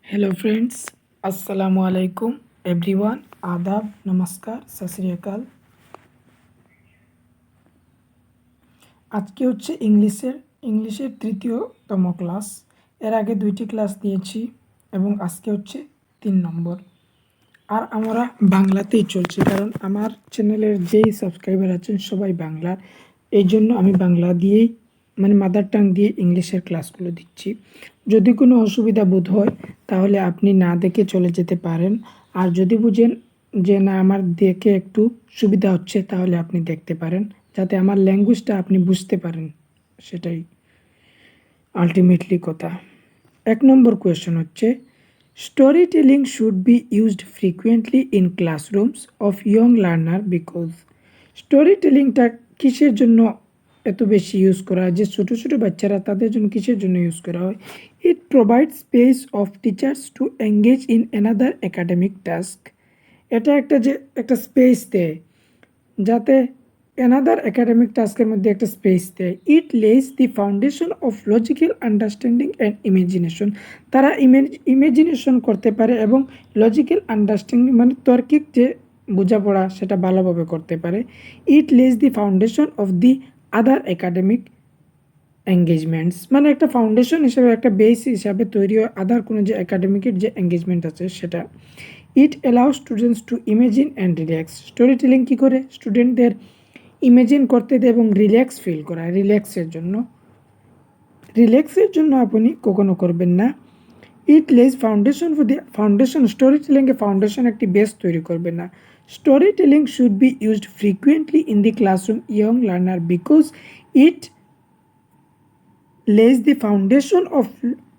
Hello friends अस्सलामु आलैकुम everyone आदाब नमस्कार सत श्री अकाल আজকে হচ্ছে ইংলিশের তৃতীয়তম ক্লাস এর আগে দুইটি ক্লাস দিয়েছি এবং আজকে হচ্ছে 3 নম্বর আর আমরা বাংলাতেই চলছি কারণ আমার চ্যানেলের যেই সাবস্ক্রাইবার আছেন সবাই বাংলার এই জন্য আমি বাংলা দিয়েই মানে মাদার টাং দিয়ে ইংলিশের ক্লাসগুলো দিচ্ছি যদি কোনো অসুবিধা বোধ হয় তাহলে আপনি না দেখে চলে যেতে পারেন আর যদি বুঝেন যে না আমার দেখে একটু সুবিধা হচ্ছে তাহলে আপনি দেখতে পারেন যাতে আমার ল্যাঙ্গুয়েজটা আপনি বুঝতে পারেন সেটাই আলটিমেটলি কথা 1 নম্বর কোয়েশ্চন হচ্ছে storytelling should be used frequently in classrooms of young learner because story টেলিংটা কিসের জন্য এত বেশি ইউজ করা হয় যে ছোটো ছোটো বাচ্চারা তাদের জন্য কিসের জন্য ইউজ করা হয় it provide space of teachers to engage in another academic task এটা একটা স্পেস দেয় যাতে অ্যানাদার একাডেমিক টাস্কের মধ্যে একটা স্পেস দেয় it lays the foundation of logical understanding and imagination তারা ইমাজিনেশন করতে পারে এবং লজিক্যাল আন্ডারস্ট্যান্ডিং মানে তার্কিক যে বোঝাপড়া সেটা ভালোভাবে করতে পারে it lays the foundation of the other academic engagements মানে একটা ফাউন্ডেশন হিসেবে একটা বেস হিসাবে তৈরি হয় আদার কোনো যে একাডেমিকের যে এঙ্গেজমেন্ট আছে সেটা it allow students to imagine and relax storytelling কী করে স্টুডেন্টদের ইমেজিন করতে দেয় এবং রিল্যাক্স ফিল করায় রিল্যাক্সের জন্য আপনি কখনো করবেন না it lays foundation for the foundation story টেলিংয়ে ফাউন্ডেশন একটি বেস তৈরি করবে না storytelling should be used frequently in the classroom young learner because it lays the foundation of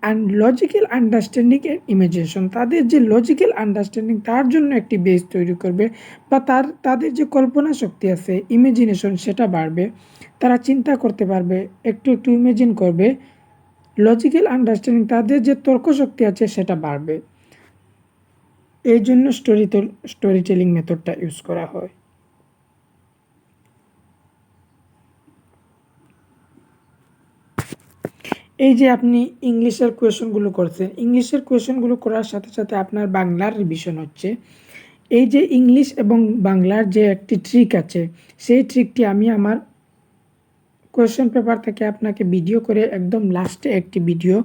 and logical understanding and imagination তাদের যে logical understanding তার জন্য একটি বেস তৈরি করবে বা তাদের যে কল্পনা শক্তি আছে ইমাজিনেশন সেটা বাড়বে তারা চিন্তা করতে পারবে একটু ইমাজিন করবে লজিক্যাল আন্ডারস্ট্যান্ডিং তাদের যে তর্ক শক্তি আছে সেটা বাড়বে এই জন্য স্টোরি টেলিং মেথডটা ইউজ করা হয় এই যে আপনি ইংলিশের কোয়েশনগুলো করছেন ইংলিশের কোয়েশনগুলো করার সাথে সাথে আপনার বাংলার রিভিশন হচ্ছে এই যে ইংলিশ এবং বাংলার যে একটি ট্রিক আছে সেই ট্রিকটি আমি আমার কোয়েশ্চেন পেপার থেকে আপনাকে ভিডিও করে একদম লাস্টে একটি ভিডিও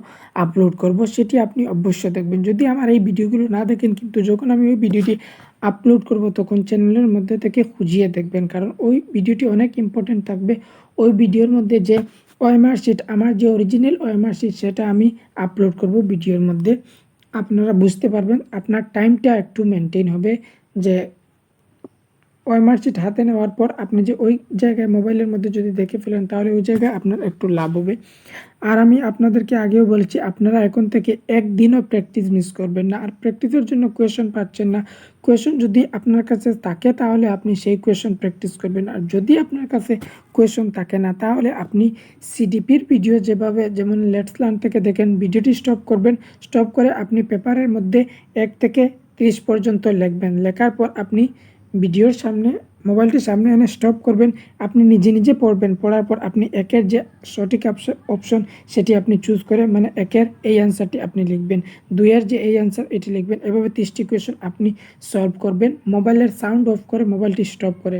আপলোড করব সেটি আপনি অবশ্যই দেখবেন যদি আমার এই ভিডিওগুলো না দেখেন কিন্তু যখন আমি ওই ভিডিওটি আপলোড করব তখন চ্যানেলের মধ্যে থেকে খুঁজিয়ে দেখবেন কারণ ওই ভিডিওটি অনেক ইম্পর্টেন্ট থাকবে ওই ভিডিওর মধ্যে যে ওএমআর শিট আমার যে অরিজিনাল ওএমআর শিট সেটা আমি আপলোড করব ভিডিওর মধ্যে আপনারা বুঝতে পারবেন আপনার টাইমটা একটু মেনটেন হবে যে ওএমআর শিট হাতে নেওয়ার পর আপনি যে ওই জায়গায় মোবাইলের মধ্যে যদি দেখে ফেলেন তাহলে ওই জায়গায় আপনার একটু লাভ হবে আর আমি আপনাদেরকে আগেও বলেছি আপনারা এখন থেকে একদিনও প্র্যাকটিস মিস করবেন না আর প্র্যাকটিসের জন্য কোয়েশন পাচ্ছেন না কোয়েশন যদি আপনার কাছে থাকে তাহলে আপনি সেই কোয়েশন প্র্যাকটিস করবেন আর যদি আপনার কাছে কোয়েশন থাকে না তাহলে আপনি সিডিপির ভিডিও যেমন লেটস লার্ন থেকে দেখেন ভিডিওটি স্টপ করবেন স্টপ করে আপনি পেপারের মধ্যে 1 থেকে 30 পর্যন্ত লিখবেন লেখার পর আপনি ভিডিওর সামনে মোবাইলটির সামনে এনে স্টপ করবেন আপনি নিজে পড়বেন পড়ার পর আপনি একের যে সঠিক অপশন সেটি আপনি চুজ করে মানে একের এই অ্যান্সারটি আপনি লিখবেন 2-এর যে এই অ্যান্সার এটি লিখবেন এভাবে 30টি কোয়েশন আপনি সলভ করবেন মোবাইলের সাউন্ড অফ করে মোবাইলটি স্টপ করে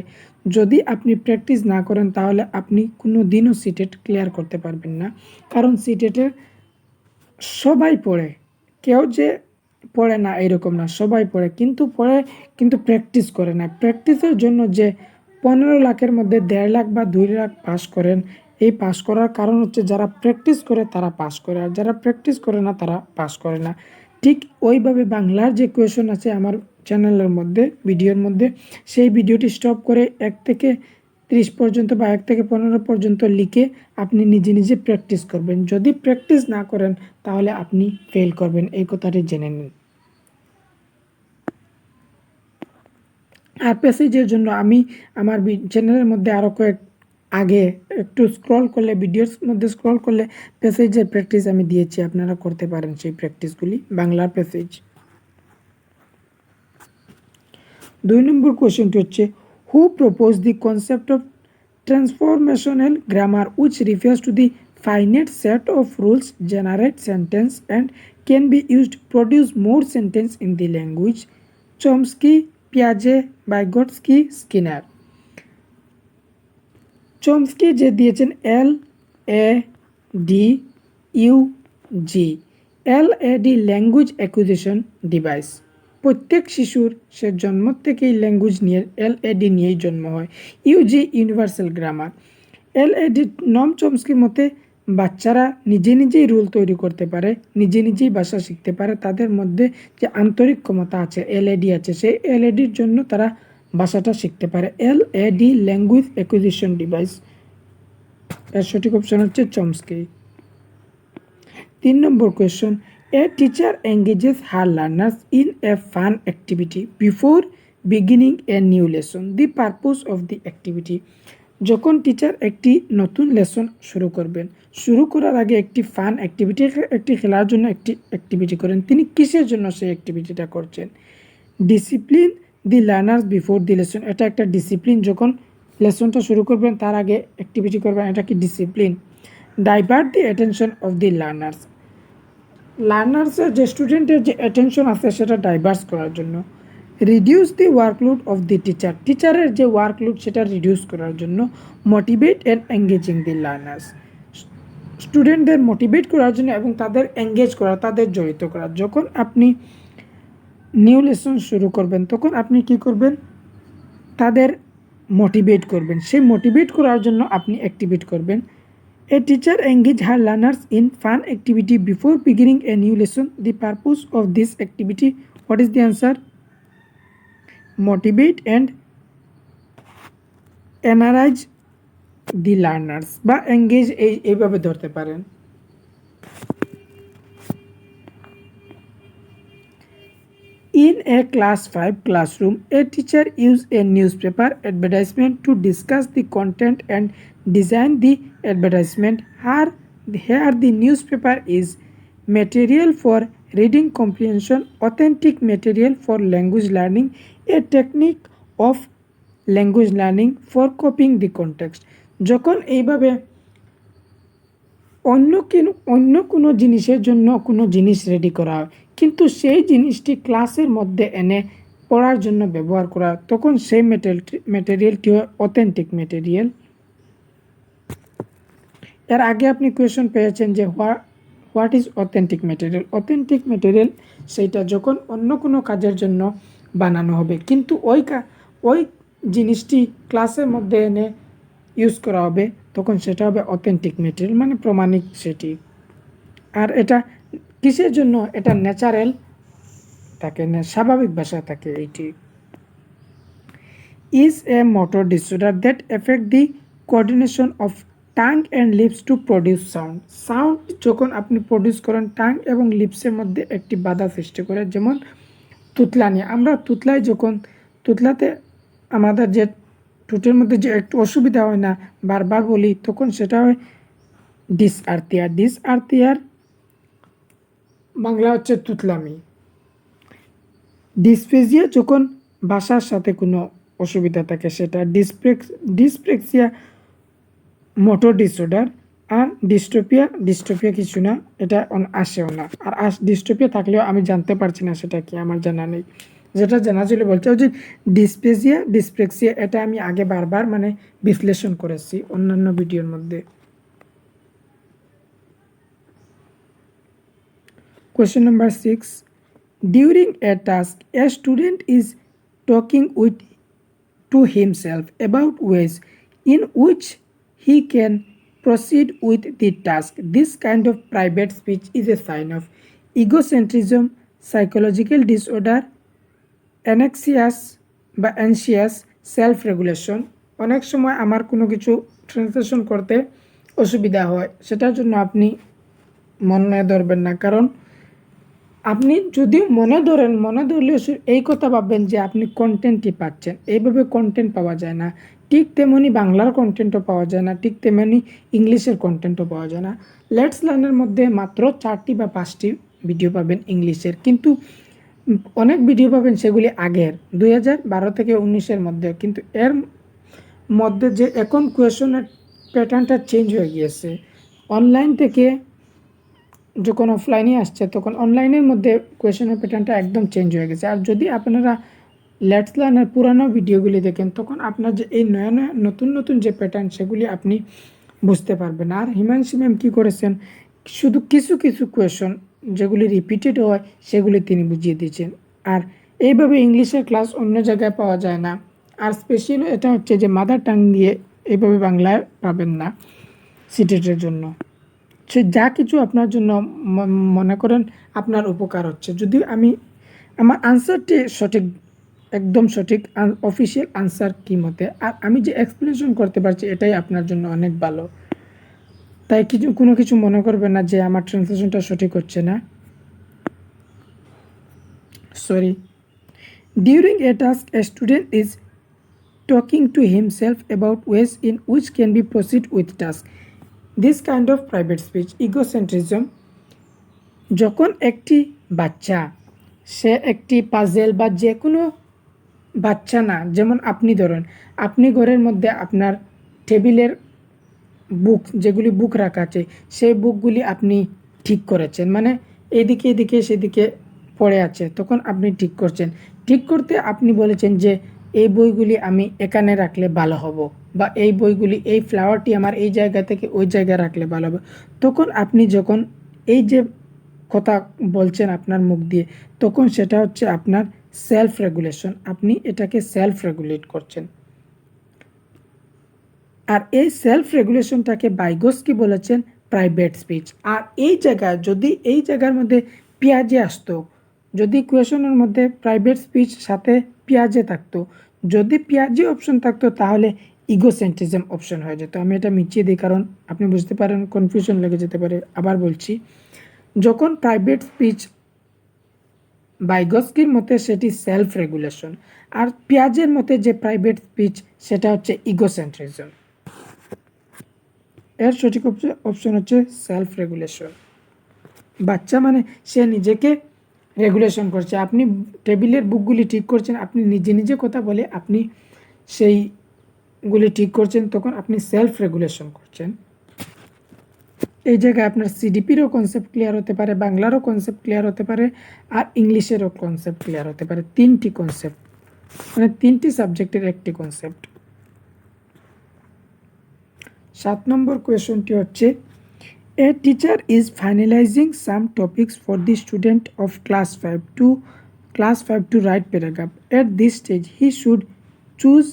যদি আপনি প্র্যাকটিস না করেন তাহলে আপনি কোনো দিনও সিটেট ক্লিয়ার করতে পারবেন না কারণ সিটেটের সবাই পড়ে কেউ যে পড়ে না এরকম না সবাই পড়ে কিন্তু প্র্যাকটিস করে না প্র্যাকটিসের জন্য যে 15 লাখের মধ্যে 1.5 লাখ বা 2 লাখ পাস করেন এই পাস করার কারণ হচ্ছে যারা প্র্যাকটিস করে তারা পাস করে আর যারা প্র্যাকটিস করে না তারা পাস করে না ঠিক ওইভাবে বাংলার যে কোয়েশন আছে আমার চ্যানেলের মধ্যে ভিডিওর মধ্যে সেই ভিডিওটি স্টপ করে 1 থেকে 30 পর্যন্ত বা 1 থেকে 15 পর্যন্ত লিখে আপনি নিজে প্র্যাকটিস করবেন যদি প্র্যাকটিস না করেন তাহলে আপনি ফেল করবেন এই কথাটি জেনে নিন আর প্যাসেজের জন্য আমি আমার চ্যানেলের মধ্যে আরও আগে একটু স্ক্রল করলে ভিডিওর মধ্যে স্ক্রল করলে প্যাসেজের প্র্যাকটিস আমি দিয়েছি আপনারা করতে পারেন সেই প্র্যাকটিসগুলি বাংলার প্যাসেজ 2 নম্বর কোয়েশ্চনটি হচ্ছে who propose the concept of transformational grammar which refers to the finite set of rules generate sentence and can be used to produce more sentence in the language. Chomsky, Piaget, Vygotsky, Skinner. Chomsky যে দিয়েছেন LADUG language acquisition device. প্রত্যেক শিশুর সে জন্ম থেকেই language নিয়ে LAD নিয়েই জন্ম হয়। Yuji universal grammar. LAD নম চমস্কির মতে বাচ্চারা নিজে নিজেই রুল তৈরি করতে পারে, নিজে নিজেই ভাষা শিখতে পারে, তাদের মধ্যে যে আন্তরিক ক্ষমতা আছে LAD আছে, সেই LADর জন্য তারা ভাষাটা শিখতে পারে। LAD language acquisition device. এর সঠিক অপশন হচ্ছে চমস্কি। 3 নম্বর question, a teacher engages her learners in a fun activity before beginning a new lesson. The purpose of the activity. যখন টিচার একটি নতুন লেসন শুরু করবেন, শুরু করার আগে একটি ফান অ্যাক্টিভিটি, একটি খেলার জন্য একটি অ্যাক্টিভিটি করেন, তিনি কিসের জন্য সেই অ্যাক্টিভিটিটা করছেন? Discipline the learners before the lesson. এটা একটা ডিসিপ্লিন, যখন লেসনটা শুরু করবেন তার আগে অ্যাক্টিভিটি করবেন, এটা কি discipline? Divert the attention of the learners. লার্নার্সের যে স্টুডেন্টের যে অ্যাটেনশন আছে সেটা ডাইভার্স করার জন্য। Reduce the workload of the teacher. টিচারের যে ওয়ার্কলোড সেটা রিডিউস করার জন্য। Motivate and engaging the learners. স্টুডেন্টদের মোটিভেট করার জন্য এবং তাদের এঙ্গেজ করা, তাদের জড়িত করা। যখন আপনি নিউ লেসন শুরু করবেন তখন আপনি কি করবেন? তাদের মোটিভেট করবেন। সেই মোটিভেট করার জন্য আপনি অ্যাক্টিভিটি করবেন। A teacher engage her learners in fun activity before beginning a new lesson. The purpose of this activity, what is the answer? Motivate and energize the learners বা engage এইভাবে ধরতে পারেন। In a class 5 classroom, a teacher used a newspaper advertisement to discuss the content and design the advertisement. Here the newspaper is material for reading comprehension, authentic material for language learning, a technique of language learning for copying the context. যখন এইভাবে অন্য কোনো জিনিসের জন্য কোনো জিনিস ready করা হয়, কিন্তু সেই জিনিসটি ক্লাসের মধ্যে এনে পড়ার জন্য ব্যবহার করা, তখন সেই ম্যাটেরিয়ালটি হয় অথেন্টিক ম্যাটেরিয়াল। এর আগে আপনি কোয়েশন পেয়েছেন যে what is authentic material. Authentic material সেইটা যখন অন্য কোনো কাজের জন্য বানানো হবে, কিন্তু ওই জিনিসটি ক্লাসের মধ্যে এনে ইউজ করা হবে, তখন সেটা হবে অথেন্টিক ম্যাটেরিয়াল, মানে প্রমাণিক সেটি। আর এটা কিসের জন্য? এটা ন্যাচারাল থাকে, স্বাভাবিক ভাষা থাকে এইটি। Is a motor disorder that effect the coordination of tongue and lips to produce sound. Sound যখন আপনি প্রডিউস করেন টাং এবং লিপসের মধ্যে একটি বাধা সৃষ্টি করে, যেমন তুতলানি। আমরা তুতলাতে আমাদের যে ঠোঁটের মধ্যে যে একটু অসুবিধা হয় না, বারবার বলি, তখন সেটা হয় ডিসআর্থিয়া। ডিসআর্থিয়ার বাংলা হচ্ছে তুতলামি। ডিসপ্লেজিয়া যখন ভাষার সাথে কোনো অসুবিধা থাকে সেটা ডিসপ্লেক্সিয়া মোটর ডিসঅর্ডার। আর ডিস্টোপিয়া কিছু না, এটা আসেও না। আর ডিস্টোপিয়া থাকলেও আমি জানতে পারছি না সেটা কি, আমার জানা নেই। যেটা জানা ছিল বলতে যে ডিসপ্লেক্সিয়া, এটা আমি আগে বারবার বিশ্লেষণ করেছি অন্যান্য ভিডিওর মধ্যে। Question number 6. During a task, a student is talking to himself about ways in which he can proceed with the task. This kind of private speech is a sign of egocentrism, psychological disorder, anxious self-regulation. অনেক সময় আমার কোনো কিছু translation করতে অসুবিধা হয়, সেটার জন্য আপনি মনে ধরবেন না, কারণ আপনি যদি মনে ধরলে এই কথা ভাববেন যে আপনি কন্টেন্টই পাচ্ছেন। এইভাবে কন্টেন্ট পাওয়া যায় না। ঠিক তেমনি বাংলার কন্টেন্টও পাওয়া যায় না, ঠিক তেমনি ইংলিশের কন্টেন্টও পাওয়া যায় না। লেটস লার্নের মধ্যে মাত্র 4টি বা 5টি ভিডিও পাবেন ইংলিশের, কিন্তু অনেক ভিডিও পাবেন সেগুলি আগের 2012 থেকে 19-এর মধ্যে। কিন্তু এর মধ্যে যে এখন কোয়েশনের প্যাটার্নটা চেঞ্জ হয়ে গিয়েছে, অনলাইন থেকে যখন অফলাইনে আসছে তখন অনলাইনের মধ্যে কোয়েশনের প্যাটার্নটা একদম চেঞ্জ হয়ে গেছে। আর যদি আপনারা লেটস লার্নের পুরানো ভিডিওগুলি দেখেন তখন আপনার যে এই নয়া নয়া নতুন নতুন যে প্যাটার্ন সেগুলি আপনি বুঝতে পারবেন। আর হিমাংশু ম্যাম কী করেছেন, শুধু কিছু কিছু কোয়েশন যেগুলি রিপিটেড হয় সেগুলি তিনি বুঝিয়ে দিয়েছেন। আর এইভাবে ইংলিশের ক্লাস অন্য জায়গায় পাওয়া যায় না। আর স্পেশালি এটা হচ্ছে যে মাদার টাং দিয়ে এইভাবে বাংলায় পাবেন না সিটেটের জন্য। সে যা কিছু আপনার জন্য মনে করেন আপনার উপকার হচ্ছে। যদিও আমি আমার আনসারটি সঠিক, একদম সঠিক অফিসিয়াল আনসার কি মতে, আর আমি যে এক্সপ্লেনেশন করতে পারছি এটাই আপনার জন্য অনেক ভালো। তাই কোনো কিছু মনে করবেন না যে আমার ট্রান্সলেশনটা সঠিক হচ্ছে না, sorry. During a task a student is talking to himself about ways in which can be proceed with task. This kind of private speech, egocentrism, যখন একটি বাচ্চা সে একটি পাজেল বা যে কোনো বাচ্চা না, যেমন আপনি ধরেন আপনি ঘরের মধ্যে আপনার টেবিলের বুক যেগুলি বুক রাখা আছে সেই বুকগুলি আপনি ঠিক করেছেন, মানে এদিকে এদিকে সেদিকে পড়ে আছে, তখন আপনি ঠিক করছেন। ঠিক করতে আপনি বলেছেন যে এই বইগুলি আমি এখানে রাখলে ভালো হবো, বা এই বইগুলি এই ফ্লাওয়ারটি আমার এই জায়গা থেকে ওই জায়গায় রাখলে ভালো হবে। তখন আপনি যখন এই যে কথা বলছেন আপনার মুখ দিয়ে, তখন সেটা হচ্ছে আপনার সেলফ রেগুলেশন, আপনি এটাকে সেলফ রেগুলেট করছেন। আর এই সেলফ রেগুলেশনটাকে বাইগোস্কি বলেছেন প্রাইভেট স্পিচ। আর এই জায়গায় যদি এই জায়গার মধ্যে পেঁয়াজে আসতো, যদি কোয়েশনের মধ্যে প্রাইভেট স্পিচ সাথে পেঁয়াজে থাকতো, যদি পেঁয়াজে অপশন থাকতো তাহলে ইগোসেন্ট্রিজম অপশন হয়ে যেত। আমি এটা মিটিয়ে দিই কারণ আপনি বুঝতে পারেন কনফিউশন লেগে যেতে পারে। আবার বলছি, যখন প্রাইভেট স্পিচ বাইগস্কির মতে সেটি সেলফ রেগুলেশন, আর পেঁয়াজের মতে যে প্রাইভেট স্পিচ সেটা হচ্ছে ইগোসেন্ট্রিজম। এর সঠিক অপশন হচ্ছে সেলফ রেগুলেশন। বাচ্চা মানে সে নিজেকে রেগুলেশন করছে, আপনি টেবিলের বুকগুলি ঠিক করছেন, আপনি নিজে নিজে কথা বলে আপনি সেইগুলি ঠিক করছেন, তখন আপনি সেলফ রেগুলেশন করছেন। এই জায়গায় আপনার সিডিপিরও কনসেপ্ট ক্লিয়ার হতে পারে, বাংলারও কনসেপ্ট ক্লিয়ার হতে পারে, আর ইংলিশেরও কনসেপ্ট ক্লিয়ার হতে পারে। তিনটি কনসেপ্ট, মানে তিনটি সাবজেক্টের একটি কনসেপ্ট। 7 নম্বর কোয়েশনটি হচ্ছে, a teacher is finalising some topics for the student of class 5 to write paragraph. At this stage he should choose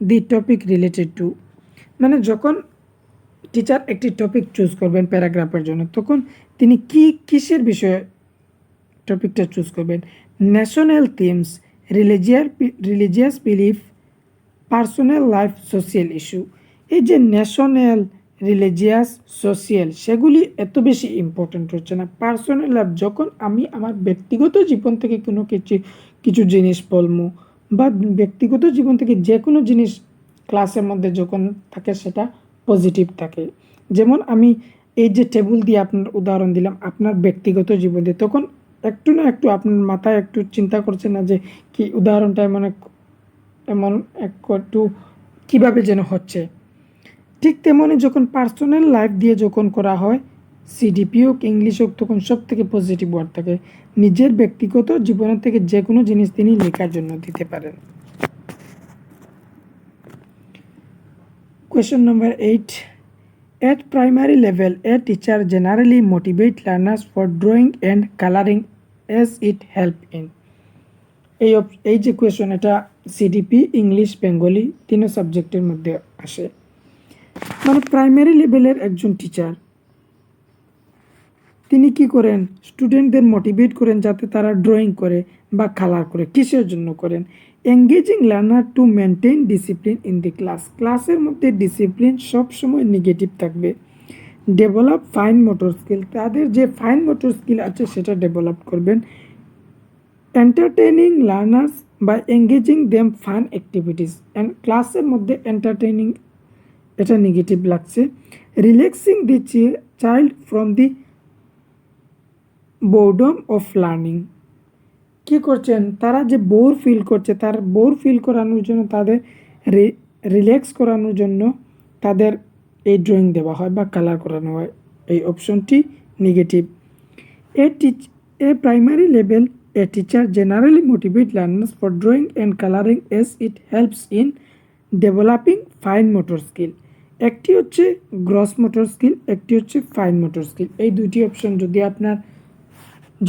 the topic related to. মানে যখন টিচার একটি টপিক চুজ করবেন প্যারাগ্রাফের জন্য, তখন তিনি কিসের বিষয়ে টপিকটা চুজ করবেন? National themes, religious belief, personal life, social issue. এই যে ন্যাশনাল, রিলিজিয়াস, সোশিয়াল, সেগুলি এত বেশি ইম্পর্ট্যান্ট হচ্ছে না। পার্সোনাল লাইফ, যখন আমি আমার ব্যক্তিগত জীবন থেকে কোনো কিছু জিনিস বলবো, বা ব্যক্তিগত জীবন থেকে যে কোনো জিনিস ক্লাসের মধ্যে যখন থাকে সেটা পজিটিভ থাকে। যেমন আমি এই যে টেবিল দিয়ে আপনার উদাহরণ দিলাম আপনার ব্যক্তিগত জীবন দিয়ে, তখন একটু না একটু আপনার মাথায় একটু চিন্তা করছে না যে কি উদাহরণটা এমন একটু কীভাবে যেন হচ্ছে। ঠিক তেমনই যখন পার্সোনাল লাইফ দিয়ে যখন করা হয়, সিডিপি হোক ইংলিশ হোক, তখন সব থেকে পজিটিভ ওয়ার্ড থাকে। নিজের ব্যক্তিগত জীবনের থেকে যে কোনো জিনিস তিনি লেখার জন্য দিতে পারেন। Question number 8. At primary level, a teacher generally motivates learners for drawing and coloring as it help in. এই যে কোয়েশন, এটা সিডিপি ইংলিশ বেঙ্গলি তিনও সাবজেক্টের মধ্যে আসে। মানে প্রাইমারি লেভেলের একজন টিচার তিনি কি করেন, স্টুডেন্টদের মোটিভেট করেন যাতে তারা ড্রয়িং করে বা কালার করে। কিসের জন্য করেন? Engaging learner to maintain discipline in the class. ক্লাসের মধ্যে ডিসিপ্লিন সবসময় নেগেটিভ থাকবে। ডেভেলপ ফাইন মোটর স্কিল, তাদের যে ফাইন মোটর স্কিল আছে সেটা ডেভেলপ করবেন। Entertaining learners by engaging them fun activities, and ক্লাসের মধ্যে এন্টারটেইনিং, এটা নেগেটিভ লাগছে। Relaxing the child from the boredom of learning, কী করছেন, তারা যে বোর ফিল করছে, তার বোর ফিল করানোর জন্য, তাদের রিল্যাক্স করানোর জন্য তাদের এই ড্রয়িং দেওয়া হয় বা কালার করানো হয়। এই অপশনটি negative. A primary level, a teacher generally motivate learners for drawing and coloring as it helps in developing fine motor skill. একটি হচ্ছে গ্রস মোটর স্কিল, একটি হচ্ছে ফাইন মোটর স্কিল। এই দুইটি অপশন যদি আপনার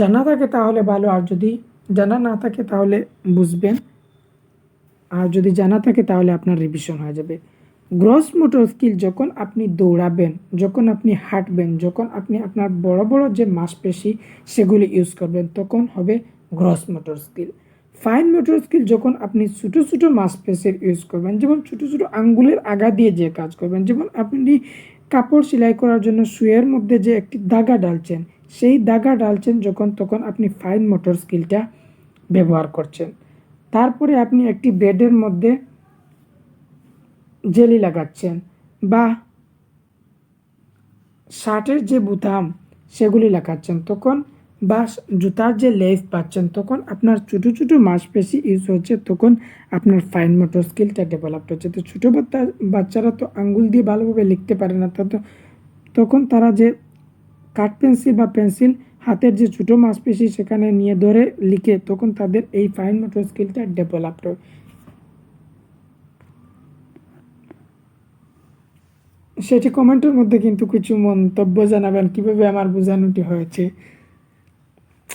জানা থাকে তাহলে ভালো, আর যদি জানা না থাকে তাহলে বুঝবেন, আর যদি জানা থাকে তাহলে আপনার রিভিশন হয়ে যাবে। গ্রস মোটর স্কিল যখন আপনি দৌড়াবেন, যখন আপনি হাঁটবেন, যখন আপনি আপনার বড় বড় যে মাংসপেশি সেগুলি ইউজ করবেন, তখন হবে gross motor skill. Fine motor skill যখন আপনি ছোটো ছোটো মাংসপেশির ইউজ করবেন, যেমন ছোটো ছোটো আঙ্গুলের আগা দিয়ে যে কাজ করবেন, যেমন আপনি কাপড় সেলাই করার জন্য সুইয়ের মধ্যে যে একটি দাগা ডালছেন, সেই দাগা ডালছেন যখন, তখন আপনি ফাইন মোটর স্কিলটা ব্যবহার করছেন। তারপরে আপনি একটি ব্রেডের মধ্যে জেলি লাগাচ্ছেন, বা শার্টের যে বুতাম সেগুলি লাগাচ্ছেন তখন, বা জুতার যে লেস পাচ্ছেন, তখন আপনার ছোটো ছোটো মাংসপেশি ইউজ হচ্ছে, তখন আপনার ফাইন মোটর স্কিলটা ডেভেলপ হচ্ছে। তো ছোটো বাচ্চারা তো আঙ্গুল দিয়ে ভালোভাবে লিখতে পারে না, তখন তারা যে কাঠ পেন্সিল বা পেন্সিল হাতের যে ছোটো মাংসপেশি সেখানে নিয়ে ধরে লিখে, তখন তাদের এই ফাইন মোটর স্কিলটা ডেভেলপ হয়। সেটি কমেন্টের মধ্যে কিন্তু কিছু মন্তব্য জানাবেন কীভাবে আমার বোঝানোটি হয়েছে,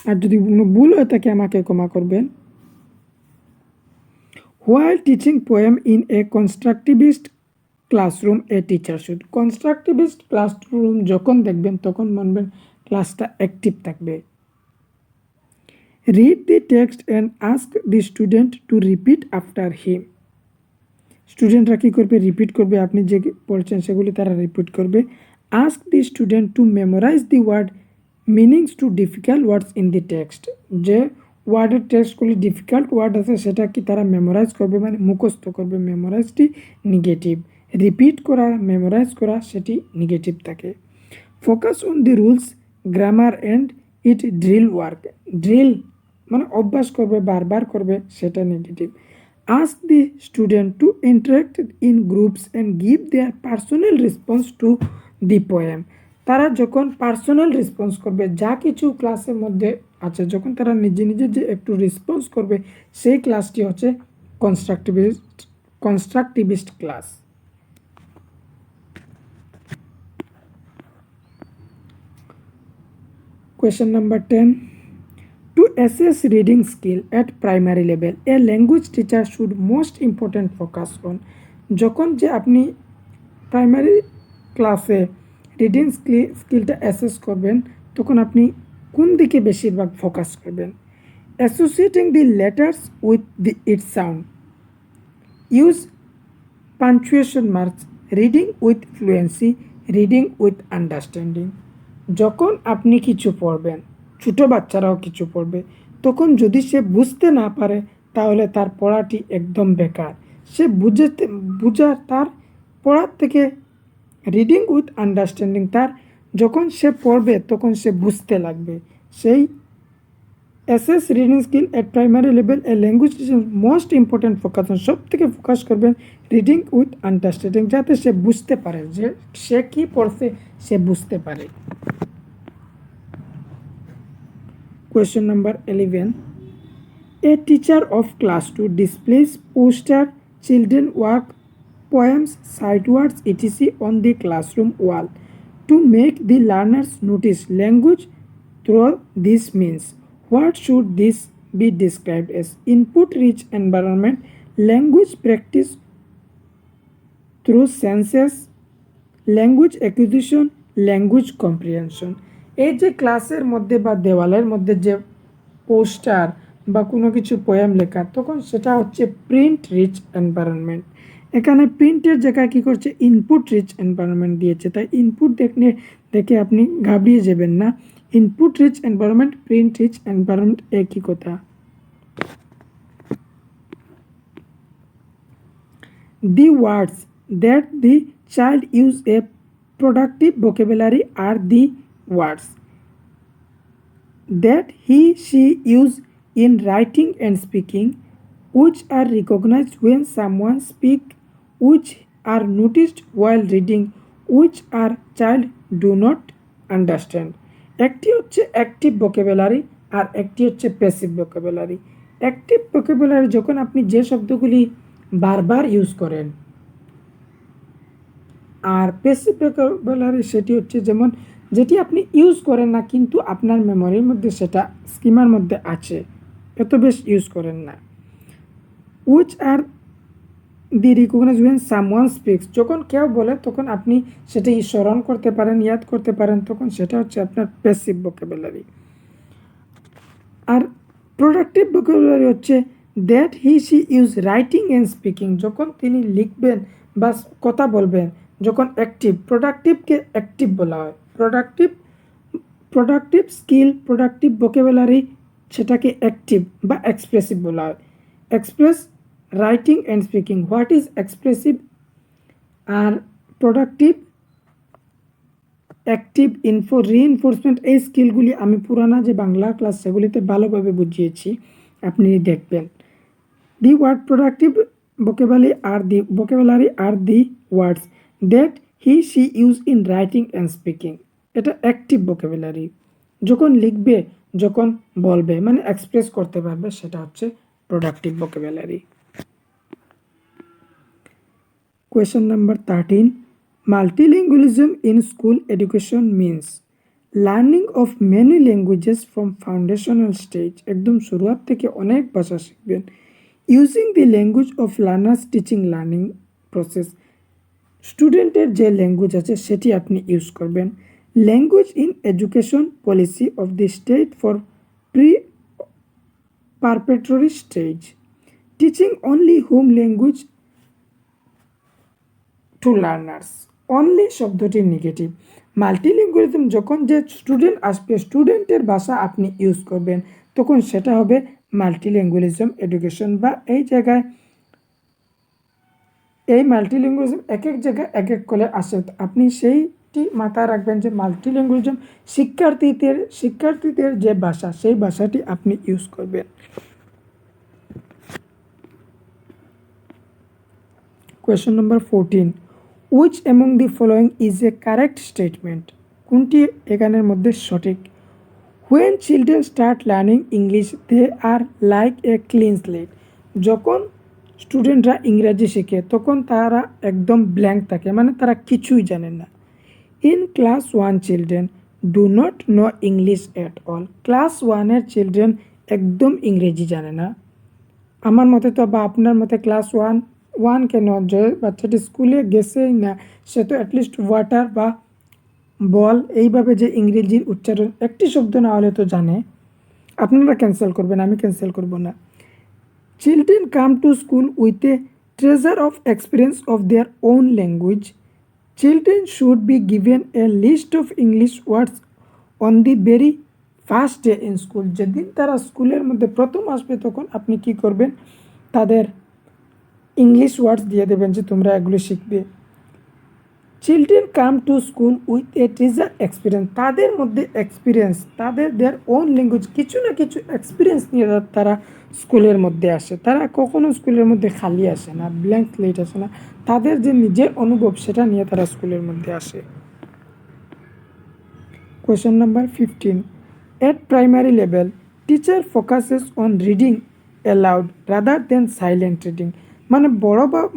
আর যদি কোনো ভুল হয়ে থাকে আমাকে ক্ষমা করবেন। While teaching poem in a constructivist classroom, a teacher should. constructivist classroom যখন দেখবেন তখন মানবেন ক্লাসটা অ্যাক্টিভ থাকবে। Read the text and ask the student to repeat after him. স্টুডেন্টরা কী করবে? রিপিট করবে, আপনি যে পড়ছেন সেগুলি তারা রিপিট করবে। Ask the student to memorise the word meanings to difficult words in the text. যে ওয়ার্ডের টেক্সটগুলি ডিফিকাল্ট ওয়ার্ড আছে সেটা কি তারা মেমোরাইজ করবে, মানে মুখস্থ করবে। মেমোরাইজটি নেগেটিভ, রিপিট করা, মেমোরাইজ করা সেটি নেগেটিভ থাকে। Focus on the rules, grammar and it drill work. Drill মানে অভ্যাস করবে, বারবার করবে, সেটা negative. Ask the student to interact in groups and give their personal response to the poem. তারা যখন পার্সোনাল রেসপন্স করবে, যা কিছু ক্লাসের মধ্যে আছে, যখন তারা নিজে নিজে যে একটু রেসপন্স করবে, সেই ক্লাসটি হচ্ছে constructivist class. Question number 10. To assess reading skill at primary level, a language teacher should most important focus on. যখন যে আপনি প্রাইমারি ক্লাসে রিডিং স্কিলটা অ্যাসেস করবেন, তখন আপনি কোন দিকে বেশিরভাগ ফোকাস করবেন? Associating the letters with the its sound, use punctuation marks, reading with fluency, reading with understanding. যখন আপনি কিছু পড়বেন, ছোটো বাচ্চারাও কিছু পড়বে, তখন যদি সে বুঝতে না পারে তাহলে তার পড়াটি একদম বেকার। সে বুঝার তার পড়ার থেকে রিডিং উইথ আন্ডারস্ট্যান্ডিং, তার যখন সে পড়বে তখন সে বুঝতে লাগবে। সেই assess reading skill at primary level, a language teacher most important focus, সব থেকে ফোকাস করবেন রিডিং উইথ আন্ডারস্ট্যান্ডিং, যাতে সে বুঝতে পারে, যে সে কী পড়ছে সে বুঝতে পারে। Question number 11. A teacher of class 2 displays poster, children work, poems, sight words, etc. on the classroom wall to make the learners notice language through this means. What should this be described as? Input-rich environment, language practice through senses, language acquisition, language comprehension. এই যে ক্লাসের মধ্যে বা দেওয়ালের মধ্যে যে poster বা কোনো কিছু পোয়েম লেখা, তখন সেটা হচ্ছে প্রিন্ট রিচ এনভায়রনমেন্ট। এখানে প্রিন্টের জায়গায় কী করছে? ইনপুট রিচ এনভায়রনমেন্ট দিয়েছে। তাই ইনপুট দেখে আপনি ঘাবড়িয়ে যাবেন না। Input rich environment, print rich environment একই কথা। The words that the child use a productive vocabulary are the words that she use in writing and speaking, which are recognized when someone speak, which are noticed while reading, which our child do not understand. একটি হচ্ছে active vocabulary আর একটি হচ্ছে passive vocabulary. Active vocabulary যখন আপনি যে শব্দগুলি বারবার use করেন, আর প্যাসিভ ভোকাবুলারি সেটি হচ্ছে যেমন যেটি আপনি ইউজ করেন না কিন্তু আপনার মেমোরির মধ্যে সেটা স্কিমার মধ্যে আছে, এত বেশ ইউজ করেন না। Which are the recognise when someone speaks, যখন কেউ বলে তখন আপনি সেটা স্মরণ করতে পারেন, ইয়াদ করতে পারেন, তখন সেটা হচ্ছে আপনার প্যাসিভ ভোকাবুলারি। আর প্রোডাক্টিভ ভোকাবুলারি হচ্ছে that he she use writing and speaking, যখন তিনি লিখবেন বা কথা বলবেন, যখন অ্যাক্টিভ। প্রোডাক্টিভকে অ্যাক্টিভ বলা হয়। প্রোডাক্টিভ স্কিল, প্রোডাক্টিভ ভোকাবুলারি সেটাকে অ্যাক্টিভ বা এক্সপ্রেসিভ বলা হয়। Express writing and speaking, what is expressive আর প্রোডাক্টিভ, অ্যাক্টিভ, রিইনফোর্সমেন্ট, এই স্কিলগুলি আমি পুরানা যে বাংলা ক্লাস সেগুলিতে ভালোভাবে বুঝিয়েছি, আপনি দেখবেন। The word productive vocabulary are the words that he she use in writing and speaking. এটা অ্যাক্টিভ ভোকাবুলারি, যখন লিখবে, যখন বলবে, মানে এক্সপ্রেস করতে পারবে, সেটা হচ্ছে productive vocabulary. Question number 13. Multilingualism in school education means learning of many languages from foundational stage, একদম শুরুয়াত থেকে অনেক ভাষা শিখবেন। Using the language of learners teaching learning process, স্টুডেন্টের যে ল্যাঙ্গুয়েজ আছে সেটি আপনি ইউজ করবেন। Language in education policy of the state for pre preparatory stage, teaching only home language to learners. Only শব্দটি নেগেটিভ। মাল্টিলিঙ্গুয়ালিজম, যখন যে স্টুডেন্ট আসবে স্টুডেন্টের ভাষা আপনি ইউজ করবেন, তখন সেটা হবে মাল্টিলিঙ্গুয়ালিজম এডুকেশন। বা এই জায়গায় এই মাল্টিলিঙ্গুয়ালিজম এক এক জায়গায় এক এক করে আসে, আপনি সেইটি মাথায় রাখবেন যে মাল্টিলিঙ্গুয়ালিজম শিক্ষার্থীদের যে ভাষা সেই ভাষাটি আপনি ইউজ করবেন। Question number 14. Which among the following is a correct statement? কোনটি এখানের মধ্যে সঠিক? When children start learning English, they are like a clean slate. যখন স্টুডেন্টরা ইংরেজি শেখে তখন তারা একদম ব্ল্যাঙ্ক থাকে, মানে তারা কিছুই জানে না। In class 1 children do not know English at all. Class 1-এর চিলড্রেন একদম ইংরেজি জানে না। আমার মতে তো, বা আপনার মতে, ক্লাস ওয়ান কেন, যে বাচ্চাটি স্কুলে গেছেই না সে তো অ্যাটলিস্ট ওয়াটার বা বল এইভাবে যে ইংরেজির উচ্চারণ একটি শব্দ না হলে তো জানে। আপনারা ক্যান্সেল করবেন, আমি ক্যান্সেল করব না। Children come to school with a treasure of experience of their own language. Children should be given a list of English words on the very first day in school. যেদিন তারা স্কুলের মধ্যে প্রথম আসবে তখন আপনি কি করবেন, তাদের ইংলিশ ওয়ার্ডস দিয়ে দেবেন যে তোমরা এগুলো শিখবে। Children come to school with a teacher experience, তাদের মধ্যে এক্সপিরিয়েন্স, তাদের দেয়ার ওন ল্যাঙ্গুয়েজ, কিছু না কিছু এক্সপিরিয়েন্স নিয়ে তারা স্কুলের মধ্যে আসে। তারা কখনো স্কুলের মধ্যে খালি আসে না, ব্ল্যাঙ্ক স্লেট আসে না, তাদের যে নিজের অনুভব সেটা নিয়ে তারা স্কুলের মধ্যে আসে। Question number 15. At primary level, teacher focuses on reading aloud rather than silent reading. মানে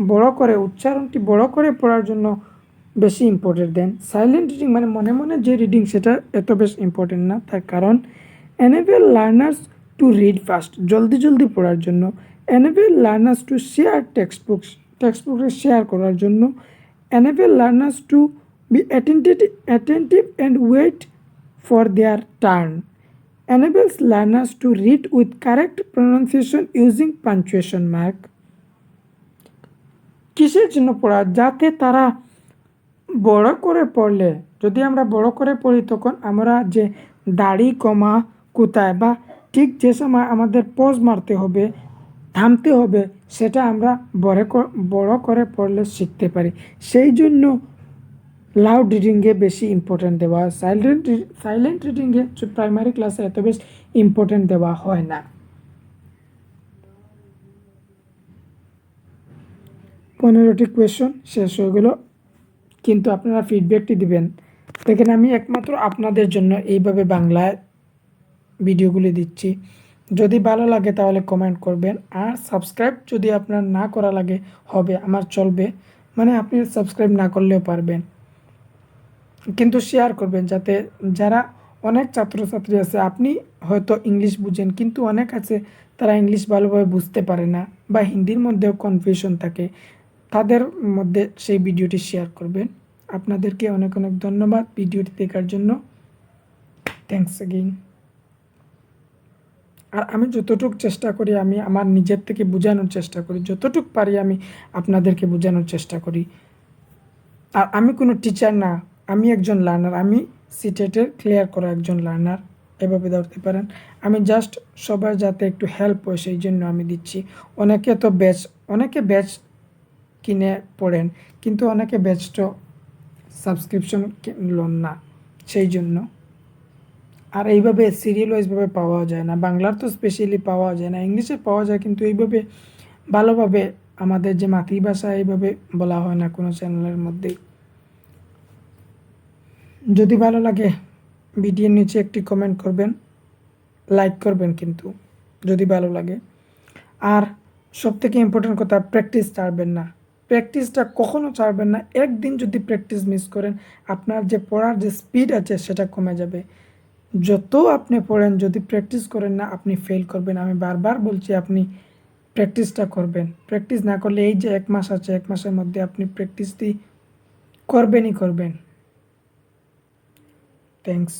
বড় করে উচ্চারণটি বড় করে পড়ার জন্য বেশি ইম্পর্টেন্ট দেন। সাইলেন্ট রিডিং মানে মনে মনে যে রিডিং সেটা এত বেশ ইম্পর্টেন্ট না। তার কারণ enable learners to read fast, জলদি পড়ার জন্য। এনেবল লার্নার্স টু শেয়ার টেক্সটবুকে শেয়ার করার জন্য। Enable learners to be attentive and wait for their turn. Enables learners to read with correct pronunciation using punctuation mark. কিসের জন্য পড়া? যাতে তারা বড় করে পড়লে, যদি আমরা বড় করে পড়ি তখন আমরা যে দাড়ি কমা কোথায় বা ঠিক যে সময় আমাদের পজ মারতে হবে, থামতে হবে, সেটা আমরা বড় করে পড়লে শিখতে পারি। সেই জন্য লাউড রিডিংয়ে বেশি ইম্পর্টেন্ট দেওয়া হয়। সাইলেন্ট রিডিংয়ে প্রাইমারি ক্লাসে এত বেশ ইম্পর্টেন্ট দেওয়া হয় না। 15টি কোয়েশ্চন শেষ হয়ে গেল, কিন্তু আপনারা ফিডব্যাকটি দিবেন দেখেন আমি একমাত্র আপনাদের জন্য এইভাবে বাংলায় ভিডিওগুলি দিচ্ছি। যদি ভালো লাগে তাহলে কমেন্ট করবেন, আর সাবস্ক্রাইব যদি আপনার না করা লাগে হবে, আমার চলবে, মানে আপনি সাবস্ক্রাইব না করলেও পারবেন, কিন্তু শেয়ার করবেন যাতে যারা অনেক ছাত্রছাত্রী আছে, আপনি হয়তো ইংলিশ বুঝেন কিন্তু অনেক আছে তারা ইংলিশ ভালোভাবে বুঝতে পারে না বা হিন্দির মধ্যেও কনফিউশন থাকে, তাদের মধ্যে সেই ভিডিওটি শেয়ার করবেন। আপনাদেরকে অনেক অনেক ধন্যবাদ ভিডিওটি দেখার জন্য। Thanks again. আর আমি যতটুকু চেষ্টা করি, আমি আমার নিজের থেকে বোঝানোর চেষ্টা করি, যতটুকু পারি আমি আপনাদেরকে বোঝানোর চেষ্টা করি। আর আমি কোনো টিচার না, আমি একজন লার্নার, আমি সিটেটের ক্লিয়ার করা একজন লার্নার, এভাবে ধরতে পারেন। আমি জাস্ট সবার যাতে একটু হেল্প হয় সেই জন্য আমি দিচ্ছি। অনেকে ব্যাচ কিনে পড়েন, কিন্তু অনেকে ব্যাচটা সাবস্ক্রিপশন লোন না, সেই জন্য। আর এইভাবে সিরিয়াল ওয়াইজভাবে পাওয়া যায় না, বাংলার তো স্পেশালি পাওয়া যায় না, ইংলিশে পাওয়া যায় কিন্তু এইভাবে ভালোভাবে আমাদের যে মাতৃভাষা এইভাবে বলা হয় না কোনো চ্যানেলের মধ্যেই। যদি ভালো লাগে ভিডিওর নিচে একটি কমেন্ট করবেন, লাইক করবেন কিন্তু যদি ভালো লাগে। আর সবথেকে ইম্পর্টেন্ট কথা, প্র্যাকটিস ছাড়বেন না, প্র্যাকটিসটা কখনো ছাড়বেন না। একদিন যদি প্র্যাকটিস মিস করেন, আপনার যে পড়ার যে স্পিড আছে সেটা কমে যাবে। যত আপনি পড়েন, যদি প্র্যাকটিস করেন না, আপনি ফেল করবেন। আমি বারবার বলছি আপনি প্র্যাকটিসটা করবেন। প্র্যাকটিস না করলে এই যে 1 মাস আছে, 1 মাসের মধ্যে আপনি প্র্যাকটিসটি করবেনই করবেন। থ্যাংকস।